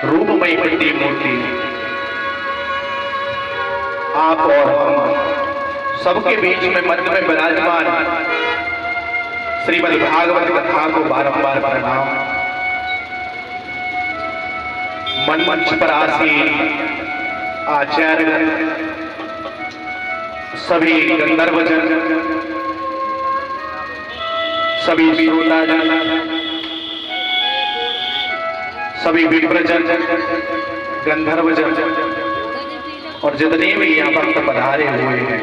रूपमयी प्रति मूर्ति आप और हम सबके बीच में मध्य में विराजमान श्रीमद् भागवत कथा को बारंबार प्रणाम। मंच पर आसीन आचार्य, सभी गंधर्वजन, सभी श्रोताजन, सभी विप्रजन, गंधर्वजन और जितने भी यहाँ पर पधारे हुए हैं,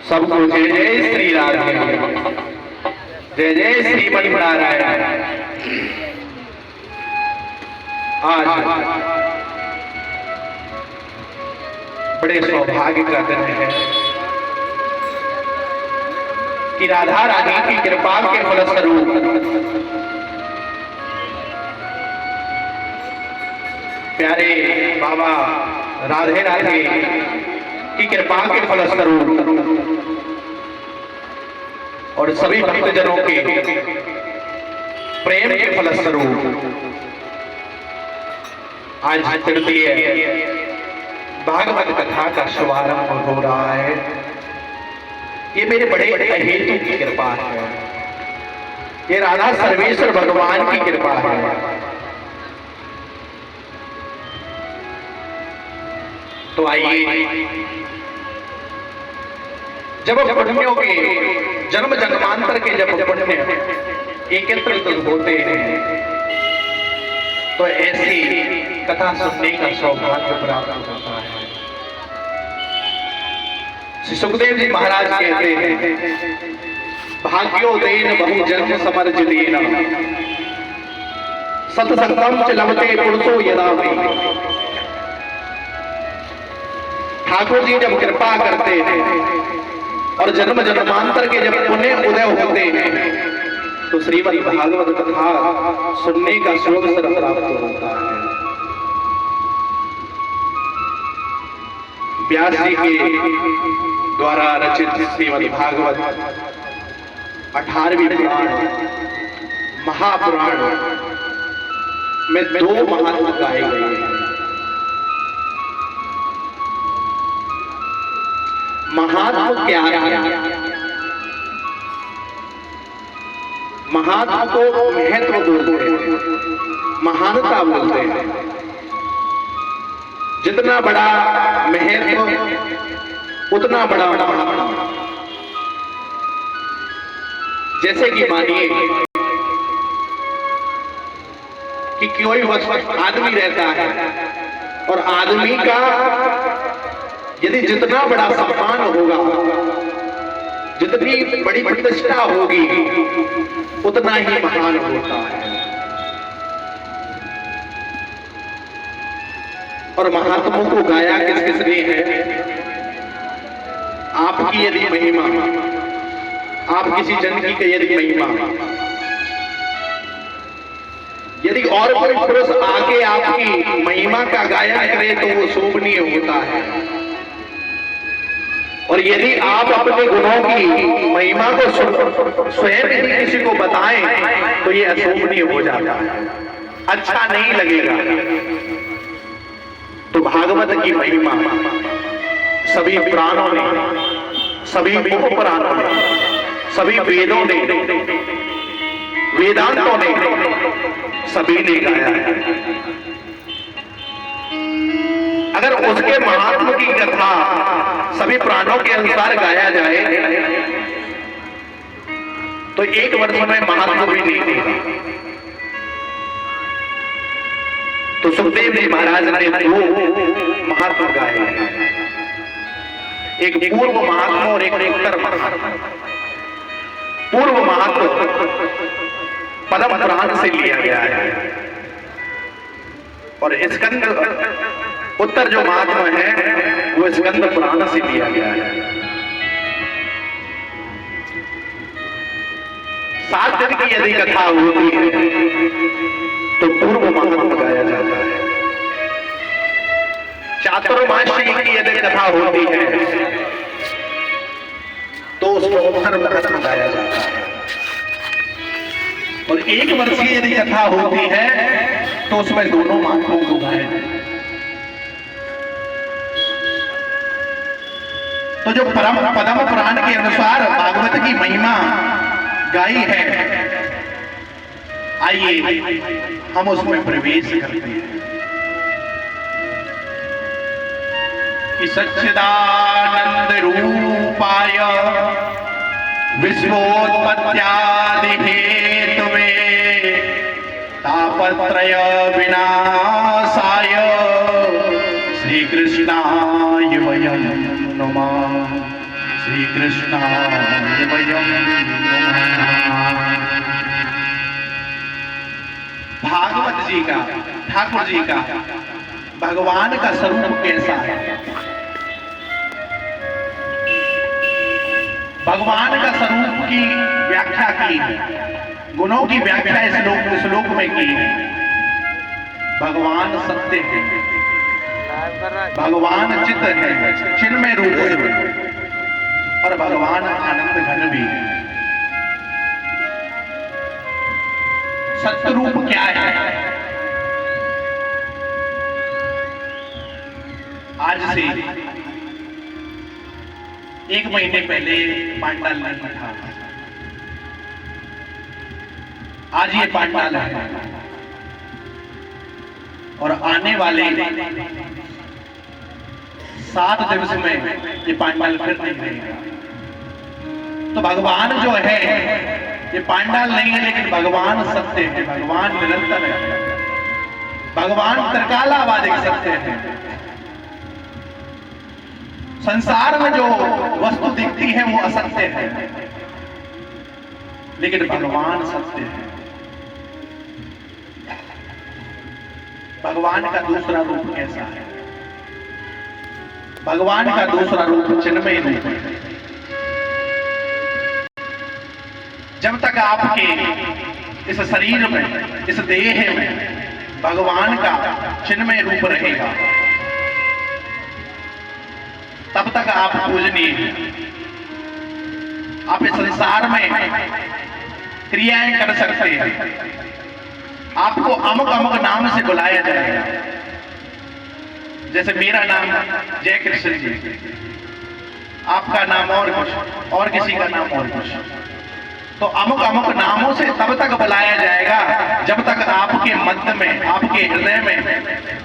सबको जय जय श्री राधे, जय जय श्रीमद नारायण। आज बड़े सौभाग्य का दिन है कि राधा रानी की कृपा के फलस्वरूप प्यारे बाबा राधे राधे की कृपा के फलस्वरूप और सभी भक्तजनों के प्रेम के फलस्वरूप आज तृतीय भागवत कथा का शुभारंभ हो रहा है। ये मेरे बड़े अहेतु की कृपा है, ये राधा सर्वेश्वर भगवान की कृपा है। तो आइए, जब पुण्यों के जन्म जन्मांतर के जब पुण्य एकत्रित होते हैं तो ऐसी कथा सुनने का सौभाग्य प्राप्त होता है। श्री सुखदेव जी महाराज कहते हैं, भाग्योदेन बहुजन्म समर्जितेन सत्संगम च लभते पुरुषो यदा वै। ठाकुर जी जब कृपा करते हैं और जन्म जन्मांतर के जब पुण्य उदय होते हैं तो श्रीमद् भागवत कथा सुनने का सुअवसर प्राप्त होता है। व्यास जी के द्वारा रचित श्रीमद् भागवत 18वीं पुराण महापुराण में दो महात्मा गाए गए हैं। महात्मा क्या है? महात्मा को महत्व बोलते हैं, महानता बोलते हैं। जितना बड़ा महत्व उतना बड़ा महात्मा। जैसे कि मानिए कि कोई आदमी रहता है और आदमी का यदि जितना बड़ा सम्मान होगा, जितनी बड़ी प्रतिष्ठा होगी, उतना ही महान होता है। और महात्माओं को गाया किस किसने है? आपकी यदि महिमा, आप किसी जन की यदि महिमा, यदि और कोई पुरुष आके आपकी महिमा का गायन करे तो वो शोभनीय होता है। और यदि आप अपने गुणों की महिमा को स्वयं ही किसी को बताएं तो ये अशोभनीय हो जाता है, अच्छा नहीं लगेगा। तो भागवत की महिमा सभी पुराणों ने, सभी उपपुराणों ने, सभी वेदों ने, वेदांतों ने, सभी ने गाया है। अगर उसके महात्मा की कथा सभी प्राणों के अनुसार गाया जाए तो एक वर्ष में महात्मा भी नहीं देगा। तो सुखदेव जी महाराज ने दो महात्मा गाए, एक पूर्व महात्मा और एक उत्तर महात्मा। पूर्व महात्मा पद्म पुराण से लिया गया है और स्कंद उत्तर जो महात्मा है वो स्कंद पुराण से लिया गया है। 7 दिन की यदि कथा होती है तो पूर्व महात्मा गाया जाता है। चातुर्मासी की यदि कथा होती है तो उसको उत्तर महात्मा गाया जाता है। एक वर्षीय यदि कथा होती है तो उसमें दोनों माताओं को गाया जाए। तो जो पद्म पुराण के अनुसार भागवत की महिमा गाई है, आइए हम उसमें प्रवेश करते हैं कि सच्चिदानंद रूपाय विश्वोत्पत्त्यादि हेतवे तापत्रय विनाशाय श्री कृष्णाय वयं नमः, श्री कृष्णाय वयं नमः। भागवत जी का, ठाकुर जी का भगवान का स्वरूप कैसा है, भगवान का स्वरूप की व्याख्या की है, गुणों की व्याख्या इस श्लोक में की है। भगवान सत्य है, भगवान चित्त है, चिन्मय रूप है, और भगवान आनंद घन भी है। सत्य रूप क्या है? आज से 1 महीने पहले पांडाल नहीं था, आज ये पांडाल है और आने वाले 7 दिवस में ये पांडाल फिर नहीं रहेगा। तो भगवान जो है ये पांडाल नहीं है, लेकिन भगवान सत्य है, भगवान निरंतर है, भगवान त्रिकालावादिक सत्य है। संसार में जो वस्तु दिखती है वो असत्य है, लेकिन भगवान सत्य है। भगवान का दूसरा रूप कैसा है? भगवान का दूसरा रूप चिन्मय रूप है। जब तक आपके इस शरीर में, इस देह में भगवान का चिन्मय रूप रहेगा, तब तक आप पूजनीय हैं। आप इस संसार में क्रियाएं कर सकते हैं, आपको अमुक अमुक नाम से बुलाया जाएगा। जैसे मेरा नाम जय कृष्ण जी, आपका नाम और कुछ, और किसी का नाम और कुछ। तो अमुक अमुक नामों से तब तक बुलाया जाएगा जब तक आपके मन में, आपके हृदय में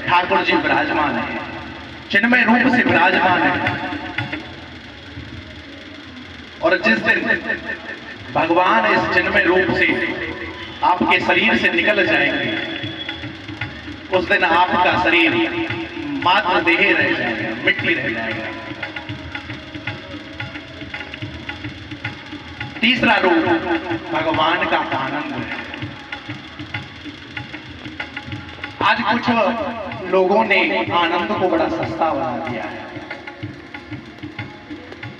ठाकुर जी विराजमान है, चिन्मय रूप से विराजमान है। और जिस दिन भगवान इस चिन्मय रूप से आपके शरीर से निकल जाएंगे, उस दिन आपका शरीर मात्र देह रह जाएगा, मिट्टी रह जाएगा। तीसरा रूप भगवान का आनंद है। आज कुछ लोगों ने आनंद को बड़ा सस्ता बना दिया है।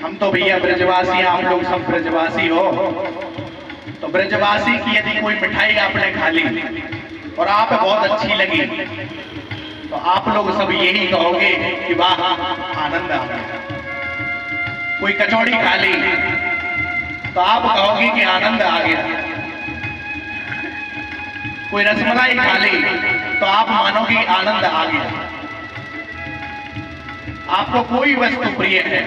हम तो भैया ब्रजवासी, आप लोग सब ब्रजवासी हो, तो ब्रजवासी की यदि कोई मिठाई आपने खा ली और आप बहुत अच्छी लगी, तो आप लोग सब यही कहोगे कि वाह आनंद आ गया। कोई कचौड़ी खा ली तो आप कहोगे कि आनंद आ गया। कोई रसमलाई खा ली तो आप मानोगे आनंद आ गया। आपको कोई वस्तु प्रिय है